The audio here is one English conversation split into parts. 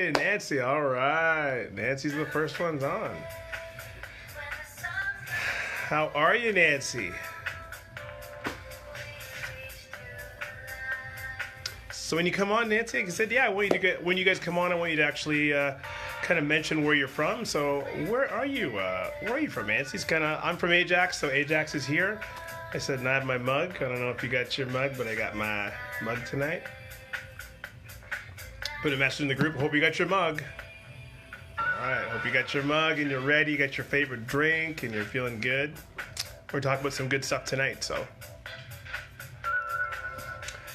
Hey, Nancy. All right. Nancy's the first one's on. How are you, Nancy? So when you come on, Nancy, like I said, yeah, I want you to when you guys come on, I want you to actually kind of mention where you're from. So where are you? Where are you from, Nancy? I'm from Ajax, so Ajax is here. I said, and I have my mug. I don't know if you got your mug, but I got my mug tonight. Put a message in the group. Hope you got your mug. All right. Hope you got your mug and you're ready. You got your favorite drink and you're feeling good. We're talking about some good stuff tonight. So,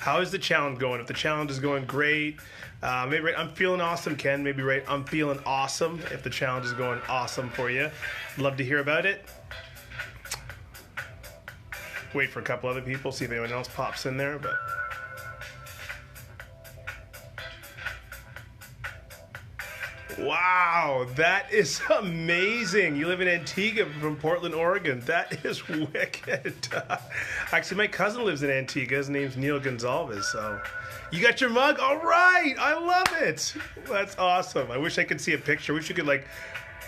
how is the challenge going? If the challenge is going great, maybe right, I'm feeling awesome, Ken. Maybe right, I'm feeling awesome. If the challenge is going awesome for you, love to hear about it. Wait for a couple other people, see if anyone else pops in there, but. Wow, that is amazing. You live in Antigua from Portland, Oregon. That is wicked. Actually, my cousin lives in Antigua. His name's Neil Gonzalez. So, you got your mug? All right. I love it. That's awesome. I wish I could see a picture. I wish you could like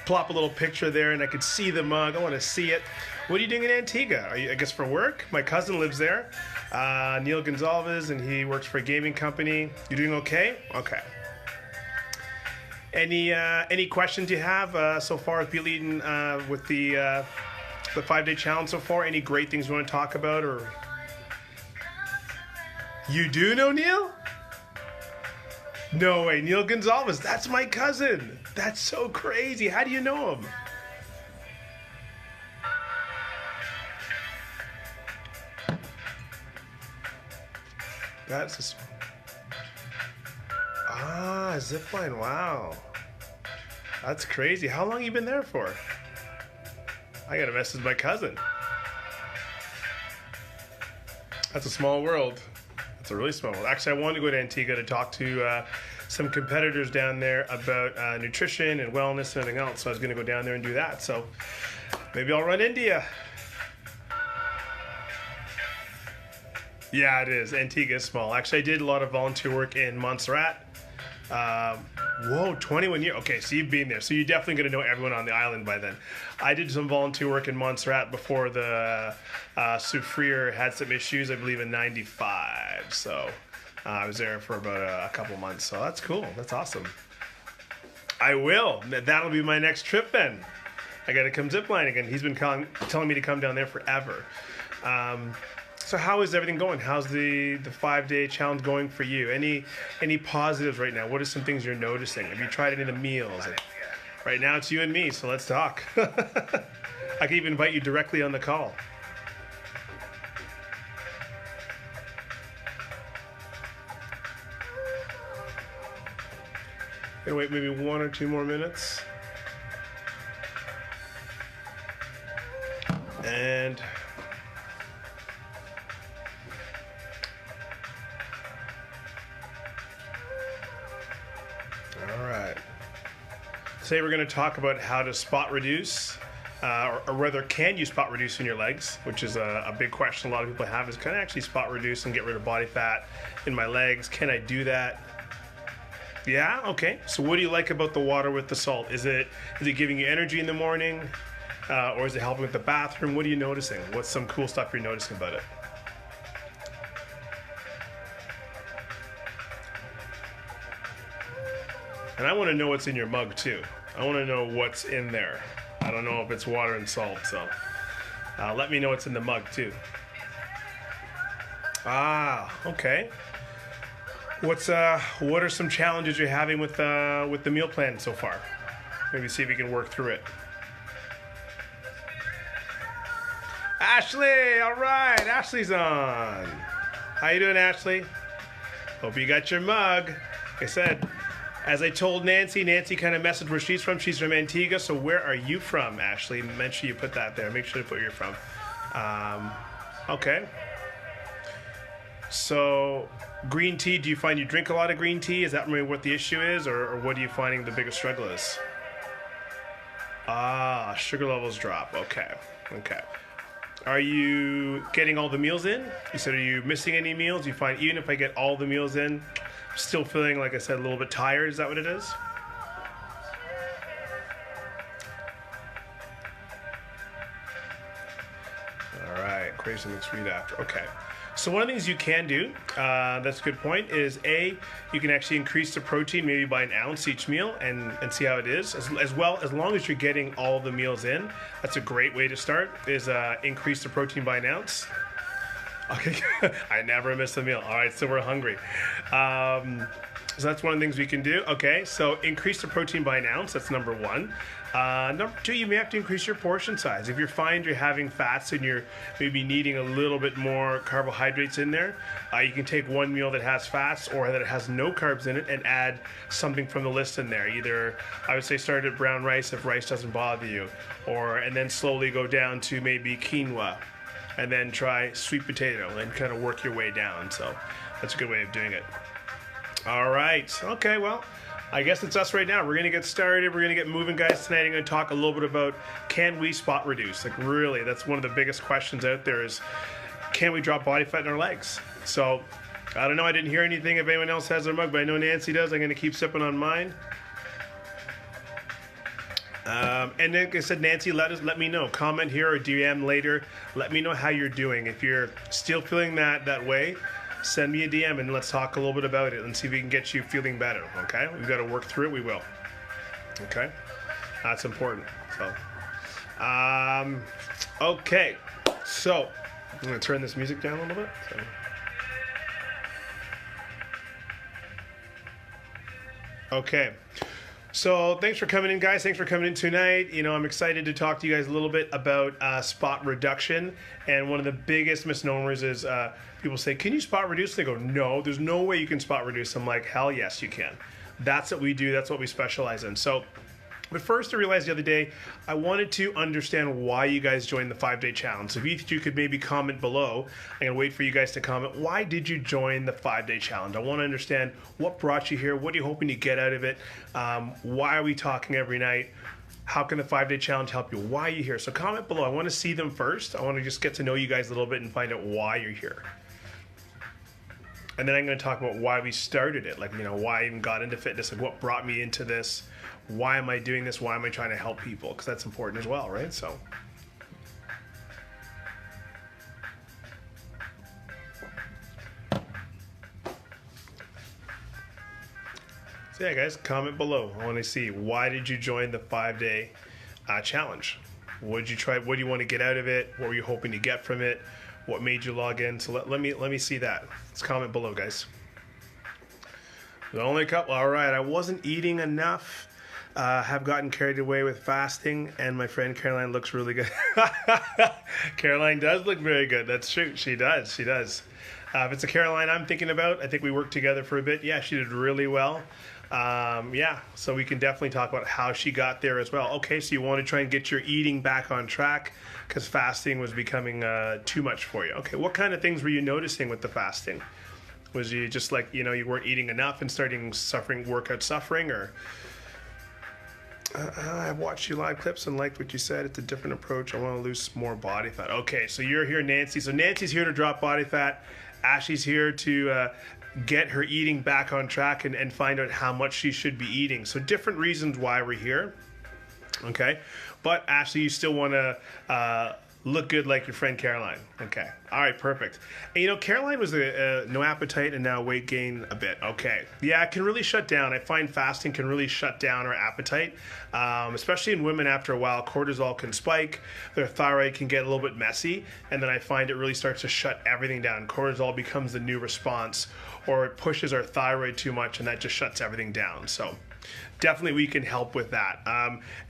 plop a little picture there and I could see the mug. I want to see it. What are you doing in Antigua? Are you, I guess, for work? My cousin lives there, Neil Gonzalez, and he works for a gaming company. You doing okay? Okay. Any questions you have so far with beating with the 5-day challenge so far? Any great things you want to talk about, or you do know Neil? No way, Neil Gonzalez. That's my cousin. That's so crazy. How do you know him? That's zipline. Wow, that's crazy. How long you been there for? I gotta message my cousin. That's a small world. That's a really small world. Actually, I wanted to go to Antigua to talk to some competitors down there about nutrition and wellness and everything else. So I was gonna go down there and do that. So maybe I'll run India. Yeah, it is. Antigua is small. Actually, I did a lot of volunteer work in Montserrat. 21 years. Okay, so you've been there. So you're definitely going to know everyone on the island by then. I did some volunteer work in Montserrat before the Soufriere had some issues, I believe, in 95. So I was there for about a couple months. So that's cool. That's awesome. I will. That'll be my next trip then. I got to come zipline again. He's been telling me to come down there forever. So how is everything going? How's the 5-day challenge going for you? Any positives right now? What are some things you're noticing? Have you tried any of the meals? Right now it's you and me, so let's talk. I can even invite you directly on the call. Gonna wait maybe 1 or 2 more minutes. And today we're going to talk about how to spot reduce, or whether can you spot reduce in your legs, which is a big question a lot of people have, is can I actually spot reduce and get rid of body fat in my legs? Can I do that? Yeah? Okay. So what do you like about the water with the salt? Is it giving you energy in the morning, or is it helping with the bathroom? What are you noticing? What's some cool stuff you're noticing about it? And I want to know what's in your mug too. I want to know what's in there. I don't know if it's water and salt, so let me know what's in the mug too. Okay. What are some challenges you're having with the meal plan so far? Maybe see if we can work through it. Ashley, all right, Ashley's on. How you doing, Ashley? Hope you got your mug. Like I said, as I told Nancy kind of messaged where she's from. She's from Antigua. So where are you from, Ashley? Make sure you put that there. Make sure to put where you're from. Okay. So green tea, do you find you drink a lot of green tea? Is that maybe what the issue is? Or what are you finding the biggest struggle is? Sugar levels drop. Okay. Are you getting all the meals in? You said, are you missing any meals? You find even if I get all the meals in, still feeling, like I said, a little bit tired? Is that what it is? something sweet after. Okay. So one of the things you can do, that's a good point, is you can actually increase the protein maybe by an ounce each meal and see how it is. As long as you're getting all the meals in, that's a great way to start, is increase the protein by an ounce. Okay, I never miss a meal. All right, so we're hungry. So that's one of the things we can do. Okay, so increase the protein by an ounce. That's number one. Number two, you may have to increase your portion size. If you find you're having fats and you're maybe needing a little bit more carbohydrates in there, you can take one meal that has fats or that has no carbs in it and add something from the list in there. Either, I would say, start at brown rice if rice doesn't bother you, and then slowly go down to maybe quinoa, and then try sweet potato and kind of work your way down. So that's a good way of doing it. All right. Okay, well, I guess it's us right now. We're going to get started. We're going to get moving, guys. Tonight I'm going to talk a little bit about, can we spot reduce? Like, really, that's one of the biggest questions out there is, can we drop body fat in our legs? So, I don't know. I didn't hear anything if anyone else has their mug, but I know Nancy does. I'm going to keep sipping on mine. And like I said, Nancy, let me know. Comment here or DM later. Let me know how you're doing. If you're still feeling that way, send me a DM and let's talk a little bit about it and see if we can get you feeling better, okay? We've got to work through it. We will. Okay? That's important. So, okay. So, I'm going to turn this music down a little bit. Okay. So thanks for coming in, guys. Thanks for coming in tonight. You know, I'm excited to talk to you guys a little bit about spot reduction. And one of the biggest misnomers is people say, can you spot reduce? They go, no, there's no way you can spot reduce. I'm like, hell yes, you can. That's what we do. That's what we specialize in. So, but first, I realized the other day, I wanted to understand why you guys joined the 5-day challenge. So if each of you could maybe comment below, I'm going to wait for you guys to comment. Why did you join the 5-day challenge? I want to understand what brought you here. What are you hoping to get out of it? Why are we talking every night? How can the 5-day challenge help you? Why are you here? So comment below. I want to see them first. I want to just get to know you guys a little bit and find out why you're here. And then I'm going to talk about why we started it. Like, you know, why I even got into fitness. Like, what brought me into this? Why am I doing this? Why am I trying to help people? Because that's important as well, right? So yeah, guys, comment below. I want to see, why did you join the 5-day challenge? What did you try? What do you want to get out of it? What were you hoping to get from it? What made you log in? So let me see that. Let's comment below, guys. Only a couple. All right, I wasn't eating enough. Have gotten carried away with fasting, and my friend Caroline looks really good. Caroline does look very good. That's true. She does. She does. If it's a Caroline I'm thinking about, I think we worked together for a bit. Yeah, she did really well. Yeah, so we can definitely talk about how she got there as well. Okay, so you want to try and get your eating back on track because fasting was becoming too much for you. Okay, what kind of things were you noticing with the fasting? Was you just like, you know, you weren't eating enough and starting workout suffering, or... I've watched your live clips and liked what you said. It's a different approach. I want to lose more body fat. Okay, so you're here, Nancy. So Nancy's here to drop body fat. Ashley's here to get her eating back on track and find out how much she should be eating. So different reasons why we're here. Okay, but Ashley, you still want to look good like your friend Caroline. Okay, all right, perfect. And you know, Caroline was no appetite and now weight gain a bit. Okay, yeah, it can really shut down. I find fasting can really shut down our appetite, especially in women. After a while, cortisol can spike, their thyroid can get a little bit messy, and then I find it really starts to shut everything down. Cortisol becomes the new response, or it pushes our thyroid too much, and that just shuts everything down. So definitely we can help with that.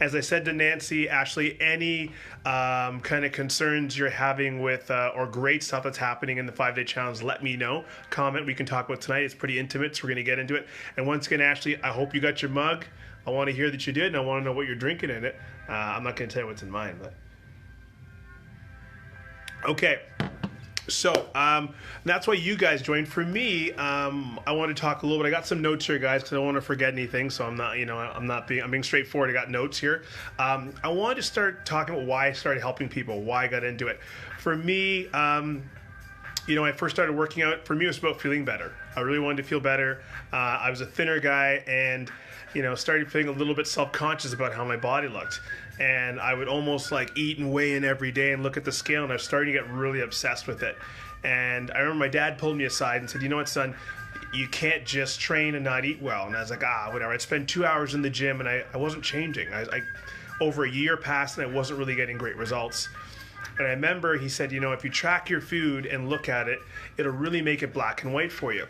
As I said to Nancy, Ashley, any kind of concerns you're having with or great stuff that's happening in the 5-day challenge, let me know. Comment, we can talk about tonight. It's pretty intimate, so we're going to get into it. And once again, Ashley, I hope you got your mug. I want to hear that you did, and I want to know what you're drinking in it. I'm not going to tell you what's in mine, but... Okay. So that's why you guys joined. For me, I want to talk a little bit. I got some notes here, guys, because I don't want to forget anything. So I'm not, I'm being straightforward. I got notes here. I wanted to start talking about why I started helping people, why I got into it. For me, I first started working out. For me, it was about feeling better. I really wanted to feel better. I was a thinner guy, and started feeling a little bit self-conscious about how my body looked. And I would almost like eat and weigh in every day and look at the scale, and I was starting to get really obsessed with it. And I remember my dad pulled me aside and said, "You know what, son? You can't just train and not eat well." And I was like, whatever. I'd spend 2 hours in the gym, and I wasn't changing. I over a year passed, and I wasn't really getting great results. And I remember he said, if you track your food and look at it, it'll really make it black and white for you.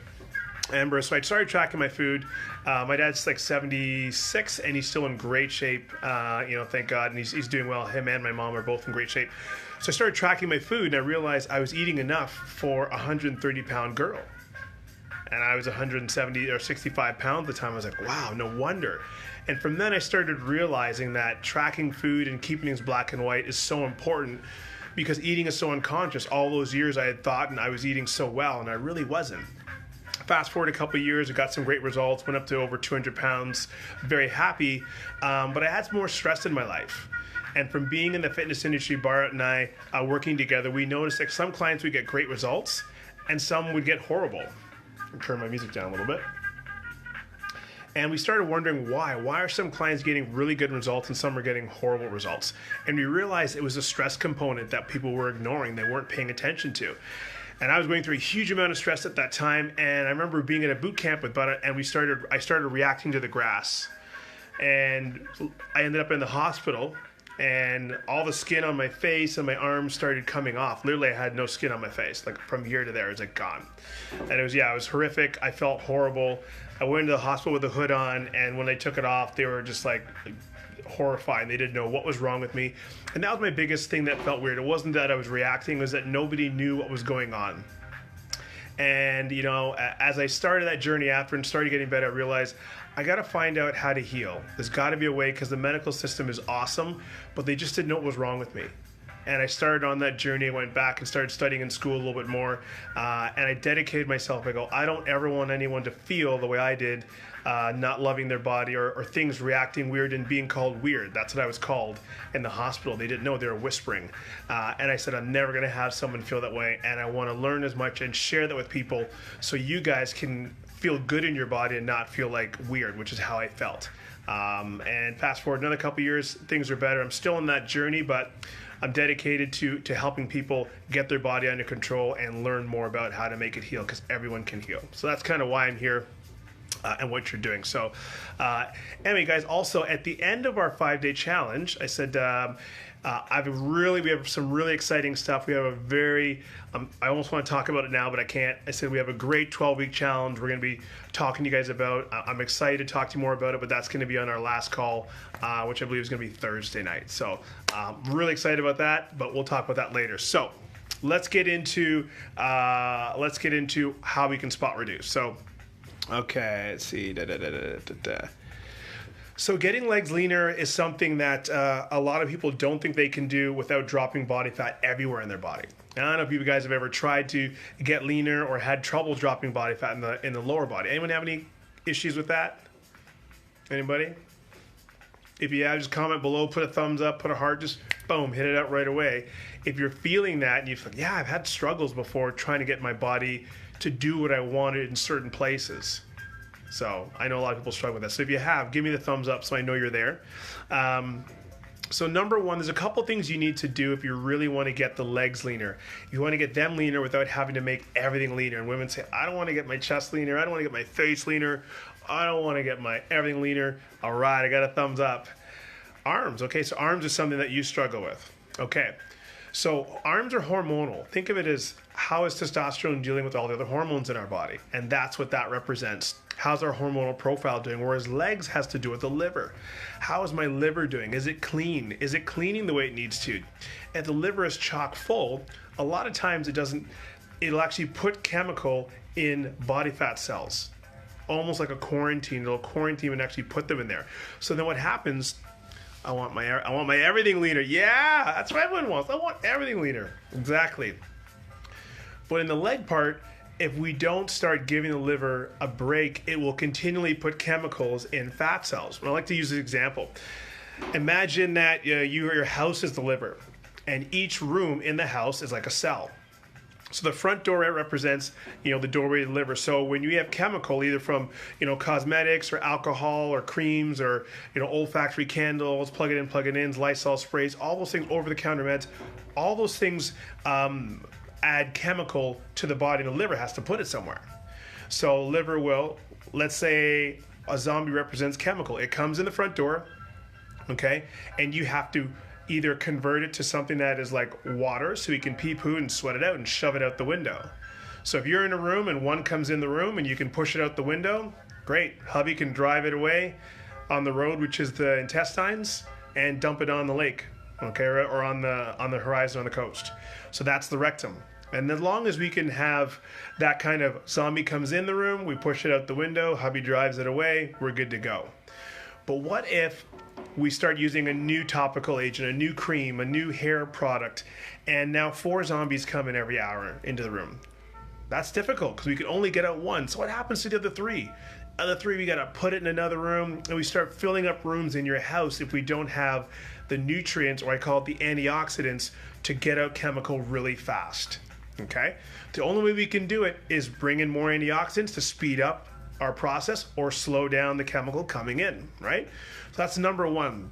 So I started tracking my food. My dad's like 76, and he's still in great shape, thank God, and he's doing well. Him and my mom are both in great shape. So I started tracking my food, and I realized I was eating enough for a 130-pound girl. And I was 170 or 65 pounds at the time. I was like, wow, no wonder. And from then I started realizing that tracking food and keeping things black and white is so important, because eating is so unconscious. All those years I had thought and I was eating so well, and I really wasn't. Fast forward a couple of years, I got some great results, went up to over 200 pounds, very happy, but I had some more stress in my life. And from being in the fitness industry, Bharat and I working together, we noticed that some clients would get great results and some would get horrible. I'll turn my music down a little bit. And we started wondering why. Why are some clients getting really good results and some are getting horrible results? And we realized it was a stress component that people were ignoring, they weren't paying attention to. And I was going through a huge amount of stress at that time. And I remember being at a boot camp with Bharat, and I started reacting to the grass. And I ended up in the hospital, and all the skin on my face and my arms started coming off. Literally, I had no skin on my face. Like from here to there, it was like gone. And it was horrific. I felt horrible. I went into the hospital with the hood on, and when they took it off, they were just like horrified. They didn't know what was wrong with me. And that was my biggest thing that felt weird. It wasn't that I was reacting, it was that nobody knew what was going on. And, as I started that journey after and started getting better, I realized I got to find out how to heal. There's got to be a way, because the medical system is awesome, but they just didn't know what was wrong with me. And I started on that journey. I went back and started studying in school a little bit more. And I dedicated myself. I go, I don't ever want anyone to feel the way I did, not loving their body or things reacting weird and being called weird. That's what I was called in the hospital. They didn't know, they were whispering. And I said, I'm never going to have someone feel that way. And I want to learn as much and share that with people so you guys can feel good in your body and not feel like weird, which is how I felt. And fast forward another couple years, things are better. I'm still on that journey, but I'm dedicated to helping people get their body under control and learn more about how to make it heal, because everyone can heal. So that's kind of why I'm here and what you're doing. So anyway, guys, also at the end of our 5-day challenge, I said, we have some really exciting stuff. We have a very, I almost want to talk about it now, but I can't. I said we have a great 12-week challenge we're going to be talking to you guys about. I'm excited to talk to you more about it, but that's going to be on our last call, which I believe is going to be Thursday night. So really excited about that, but we'll talk about that later. So let's get into how we can spot reduce. So, okay, let's see. So getting legs leaner is something that a lot of people don't think they can do without dropping body fat everywhere in their body. And I don't know if you guys have ever tried to get leaner or had trouble dropping body fat in the lower body. Anyone have any issues with that? Anybody? If you have, just comment below, put a thumbs up, put a heart, just boom, hit it out right away. If you're feeling that and you feel, yeah, I've had struggles before trying to get my body to do what I wanted in certain places. So I know a lot of people struggle with that. So if you have, give me the thumbs up so I know you're there. So number one, there's a couple things you need to do if you really want to get the legs leaner. You want to get them leaner without having to make everything leaner. And women say, I don't want to get my chest leaner. I don't want to get my face leaner. I don't want to get my everything leaner. All right, I got a thumbs up. Arms, okay, so arms is something that you struggle with. Okay, so arms are hormonal. Think of it as, how is testosterone dealing with all the other hormones in our body? And that's what that represents. How's our hormonal profile doing? Whereas legs has to do with the liver. How is my liver doing? Is it clean? Is it cleaning the way it needs to? If the liver is chock full, a lot of times it'll actually put chemical in body fat cells. Almost like a quarantine. It'll quarantine and actually put them in there. So then what happens, I want my everything leaner. Yeah, that's what everyone wants. I want everything leaner. Exactly. But in the leg part, if we don't start giving the liver a break, it will continually put chemicals in fat cells. And I like to use this example. Imagine that your house is the liver, and each room in the house is like a cell. So the front door represents, the doorway to the liver. So when you have chemical, either from, cosmetics or alcohol or creams or, olfactory candles, plug-it-ins, Lysol sprays, all those things, over-the-counter meds, all those things add chemical to the body, and the liver has to put it somewhere. So liver will, let's say a zombie represents chemical. It comes in the front door, okay, and you have to either convert it to something that is like water so you can pee poo and sweat it out and shove it out the window. So if you're in a room and one comes in the room and you can push it out the window, great. Hubby can drive it away on the road, which is the intestines, and dump it on the lake, okay, or on the horizon on the coast. So that's the rectum. And as long as we can have that kind of zombie comes in the room, we push it out the window, hubby drives it away, we're good to go. But what if we start using a new topical agent, a new cream, a new hair product, and now 4 zombies come in every hour into the room? That's difficult because we can only get out 1. So what happens to the other 3? Other 3, we got to put it in another room, and we start filling up rooms in your house if we don't have the nutrients, or I call it the antioxidants, to get out chemical really fast. Okay? The only way we can do it is bring in more antioxidants to speed up our process or slow down the chemical coming in, right? So that's number 1.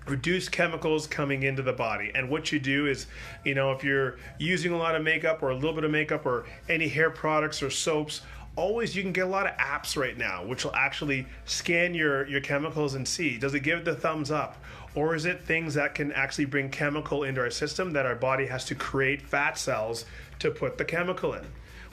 Reduce chemicals coming into the body. And what you do is, if you're using a lot of makeup or a little bit of makeup or any hair products or soaps, always you can get a lot of apps right now which will actually scan your chemicals and see, does it give it the thumbs up? Or is it things that can actually bring chemical into our system that our body has to create fat cells to put the chemical in?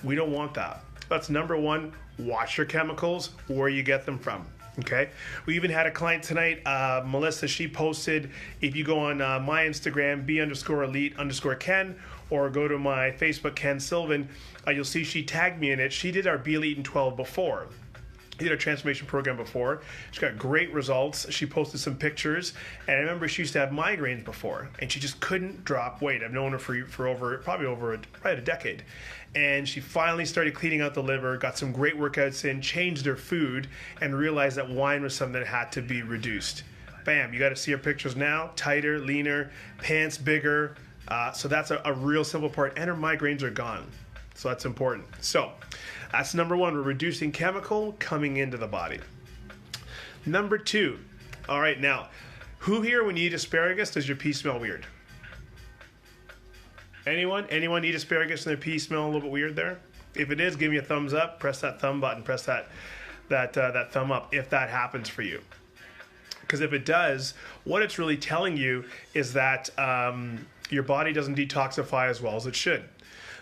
We don't want that. That's number 1. Watch your chemicals, where you get them from. Okay. We even had a client tonight, Melissa. She posted, if you go on my Instagram, B_elite_Ken, or go to my Facebook, Ken Sylvan, you'll see she tagged me in it. She did our Be Elite in 12 before. He did a transformation program before. She got great results. She posted some pictures, and I remember she used to have migraines before, and she just couldn't drop weight. I've known her for probably a decade, and she finally started cleaning out the liver, got some great workouts in, changed her food, and realized that wine was something that had to be reduced. Bam! You got to see her pictures now. Tighter, leaner, pants bigger. So that's a real simple part, and her migraines are gone. So that's important. So that's number 1. We're reducing chemical coming into the body. Number 2. All right, now, who here, when you eat asparagus, does your pee smell weird? Anyone? Anyone eat asparagus and their pee smell a little bit weird there? If it is, give me a thumbs up. Press that thumb button. Press that thumb up if that happens for you. Because if it does, what it's really telling you is that your body doesn't detoxify as well as it should.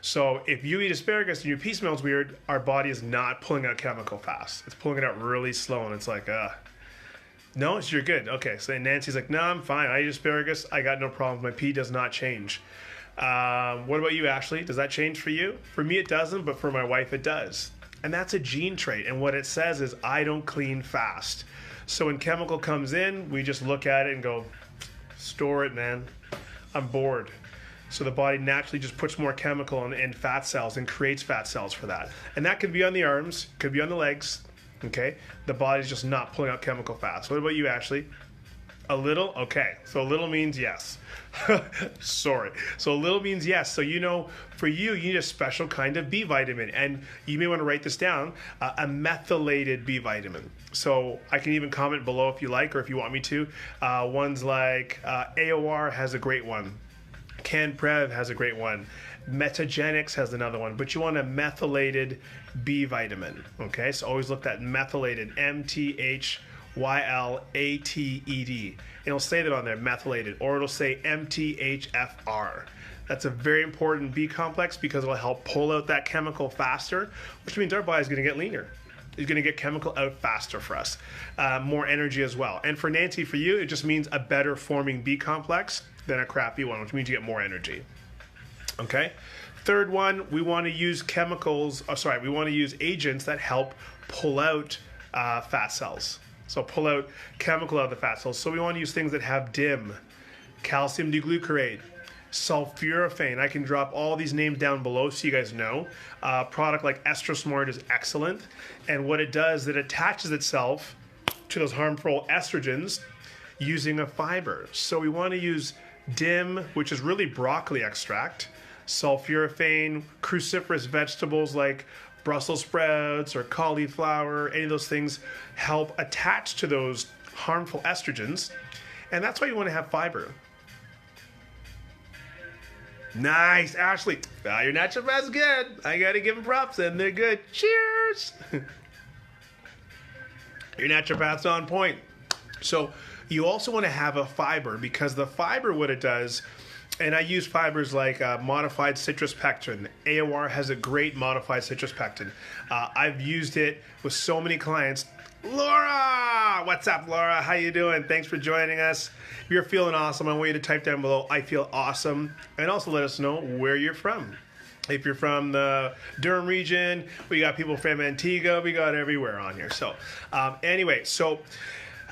So if you eat asparagus and your pee smells weird, our body is not pulling out chemical fast. It's pulling it out really slow, and it's like, no, you're good. Okay, so Nancy's like, no, I'm fine. I eat asparagus. I got no problems. My pee does not change. What about you, Ashley? Does that change for you? For me, it doesn't, but for my wife, it does. And that's a gene trait. And what it says is, I don't clean fast. So when chemical comes in, we just look at it and go, store it, man. I'm bored. So the body naturally just puts more chemical in fat cells and creates fat cells for that. And that could be on the arms, could be on the legs, okay? The body's just not pulling out chemical fast. What about you, Ashley? A little? Okay. So a little means yes. Sorry. So a little means yes. So for you need a special kind of B vitamin. And you may want to write this down, a methylated B vitamin. So I can even comment below if you like, or if you want me to. Ones like AOR has a great one. CanPrev has a great one. Metagenics has another one. But you want a methylated B vitamin. Okay? So always look at methylated, MTHYLATED. It'll say that on there, methylated, or it'll say MTHFR. That's a very important B complex because it'll help pull out that chemical faster, which means our body's going to get leaner. It's going to get chemical out faster for us. More energy as well. And for Nancy, for you, it just means a better forming B complex than a crappy one, which means you get more energy. Okay? Third one, we want to use we want to use agents that help pull out fat cells. So pull out chemical out of the fat cells. So we want to use things that have DIM, calcium deglucarate, sulforaphane. I can drop all these names down below so you guys know. A product like EstroSmart is excellent. And what it does, it attaches itself to those harmful estrogens using a fiber. So we want to use DIM, which is really broccoli extract. sulforaphane, cruciferous vegetables like Brussels sprouts or cauliflower, any of those things help attach to those harmful estrogens. And that's why you want to have fiber. Nice, Ashley. Your naturopath's good. I got to give them props, and they're good. Cheers. Your naturopath's on point. So you also want to have a fiber, because the fiber, what it does, and I use fibers like modified citrus pectin. AOR has a great modified citrus pectin. I've used it with so many clients. Laura! What's up, Laura? How you doing? Thanks for joining us. If you're feeling awesome, I want you to type down below, I feel awesome. And also let us know where you're from. If you're from the Durham region, we got people from Antigua, we got everywhere on here. So anyway,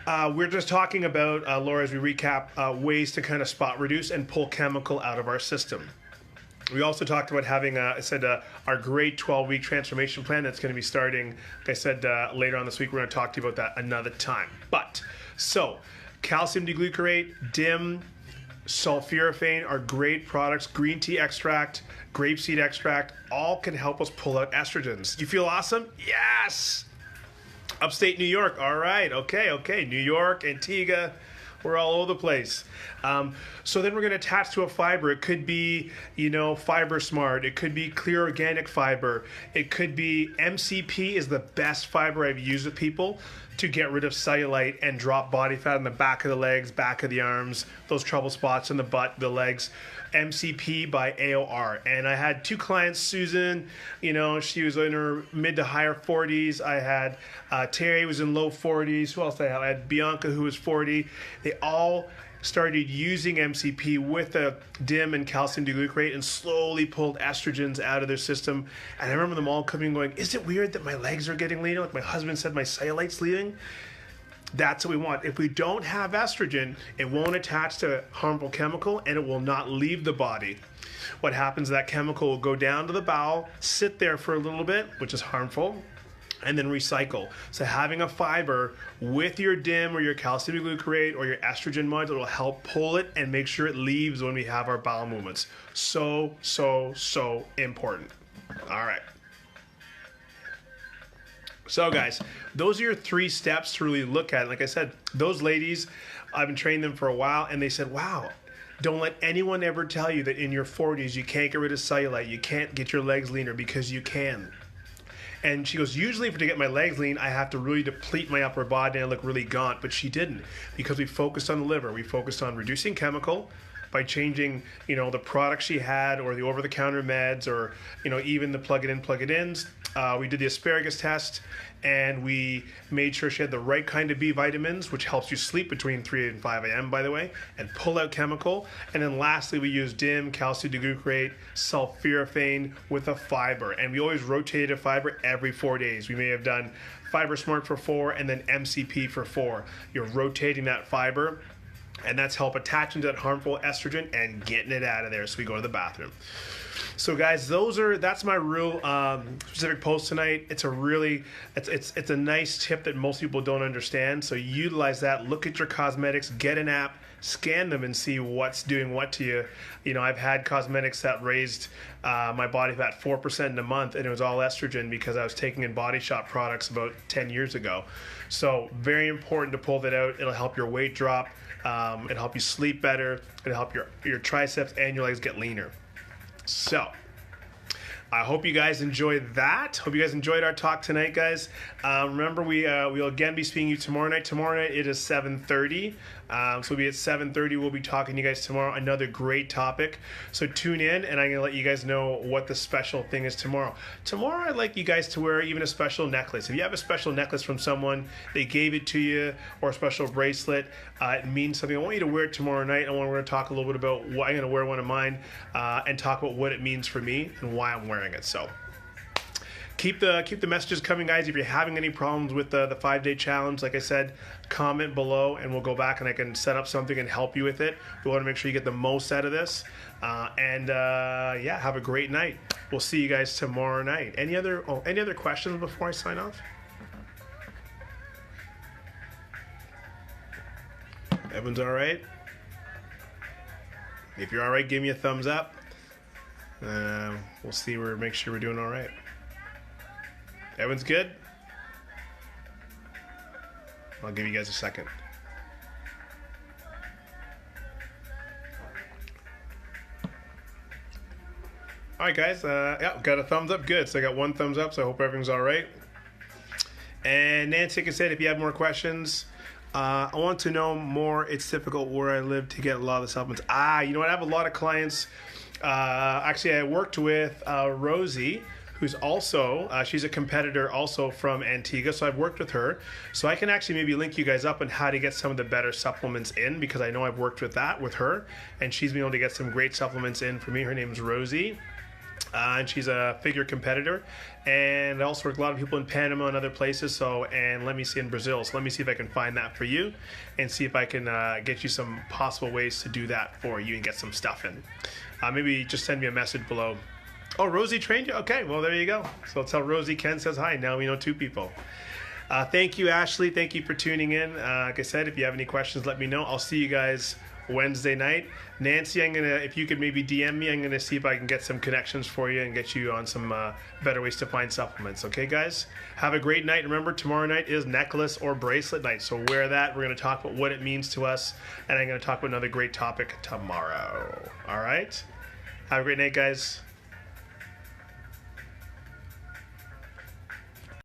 we're just talking about, Laura, as we recap, ways to kind of spot reduce and pull chemical out of our system. We also talked about having, our great 12-week transformation plan that's going to be starting, like I said, later on this week. We're going to talk to you about that another time. Calcium D-glucarate, DIM, sulforaphane are great products. Green tea extract, grapeseed extract, all can help us pull out estrogens. You feel awesome? Yes! Upstate New York, all right, okay. New York, Antigua, we're all over the place. So then we're going to attach to a fiber. It could be, Fiber Smart. It could be Clear Organic Fiber. It could be MCP is the best fiber I've used with people to get rid of cellulite and drop body fat in the back of the legs, back of the arms, those trouble spots in the butt, the legs. MCP by AOR. And I had two clients, Susan, she was in her mid to higher 40s. I had Terry was in low 40s. Who else did I have? I had Bianca, who was 40. They all started using MCP with a DIM and calcium D-glucarate and slowly pulled estrogens out of their system. And I remember them all coming and going, is it weird that my legs are getting leaner? Like my husband said, my cellulite's leaving. That's what we want. If we don't have estrogen, it won't attach to harmful chemical and it will not leave the body. What happens is that chemical will go down to the bowel, sit there for a little bit, which is harmful, and then recycle. So having a fiber with your DIM or your calcium glucarate or your estrogen modulator will help pull it and make sure it leaves when we have our bowel movements. So important. All right. So guys, those are your 3 steps to really look at. Like I said, those ladies, I've been training them for a while, and they said, wow, don't let anyone ever tell you that in your 40s you can't get rid of cellulite, you can't get your legs leaner, because you can. And she goes, usually to get my legs lean, I have to really deplete my upper body and I look really gaunt, but she didn't, because we focused on the liver. We focused on reducing chemical by changing, the product she had, or the over-the-counter meds, or, even the plug-it-ins. We did the asparagus test, and we made sure she had the right kind of B vitamins, which helps you sleep between 3 and 5 a.m., by the way, and pull out chemical. And then lastly, we used DIM, calcium D-glucarate, sulforaphane with a fiber. And we always rotated a fiber every 4 days. We may have done Fiber Smart for 4 and then MCP for 4. You're rotating that fiber, and that's help attaching to that harmful estrogen and getting it out of there so we go to the bathroom. So guys, that's my real specific post tonight. It's a nice tip that most people don't understand. So utilize that. Look at your cosmetics, get an app, scan them, and see what's doing what to you. I've had cosmetics that raised my body fat 4% in a month, and it was all estrogen because I was taking in Body Shop products about 10 years ago. So very important to pull that out. It'll help your weight drop. It'll help you sleep better. It'll help your triceps and your legs get leaner. So I hope you guys enjoyed that. Hope you guys enjoyed our talk tonight, guys. Remember, we'll again be speaking to you tomorrow night. Tomorrow night it is 7:30. So we'll be at 7:30. We'll be talking to you guys tomorrow. Another great topic. So tune in, and I'm going to let you guys know what the special thing is tomorrow. Tomorrow, I'd like you guys to wear even a special necklace. If you have a special necklace from someone, they gave it to you, or a special bracelet, it means something. I want you to wear it tomorrow night. We're going to talk a little bit about why I'm going to wear one of mine, and talk about what it means for me and why I'm wearing it. So keep the messages coming, guys. If you're having any problems with the 5-day challenge, like I said, comment below and we'll go back and I can set up something and help you with it. We want to make sure you get the most out of this. Yeah, have a great night. We'll see you guys tomorrow night. Any other questions before I sign off? Everyone's all right? If you're all right, give me a thumbs up. We'll see. Make sure we're doing all right. Everyone's good? I'll give you guys a second. All right, guys. Yeah, got a thumbs up. Good. So I got one thumbs up. So I hope everything's all right. And Nancy said, if you have more questions, I want to know more. It's difficult where I live to get a lot of the supplements. You know what? I have a lot of clients. Actually, I worked with Rosie, who's also, she's a competitor also from Antigua, so I've worked with her. So I can actually maybe link you guys up on how to get some of the better supplements in, because I know I've worked with that with her, and she's been able to get some great supplements in for me. Her name's Rosie. And she's a figure competitor, and I also work with a lot of people in Panama and other places. So, and let me see, in Brazil. So let me see if I can find that for you, and see if I can get you some possible ways to do that for you and get some stuff in. Maybe just send me a message below. Oh, Rosie trained you? Okay, well there you go. So tell Rosie Ken says hi. Now we know 2 people. Thank you, Ashley. Thank you for tuning in. Like I said, if you have any questions, let me know. I'll see you guys Wednesday night. Nancy, if you could maybe DM me, I'm gonna see if I can get some connections for you and get you on some better ways to find supplements. Okay, guys? Have a great night. Remember, tomorrow night is necklace or bracelet night, so wear that. We're gonna talk about what it means to us, and I'm gonna talk about another great topic tomorrow. All right? Have a great night, guys.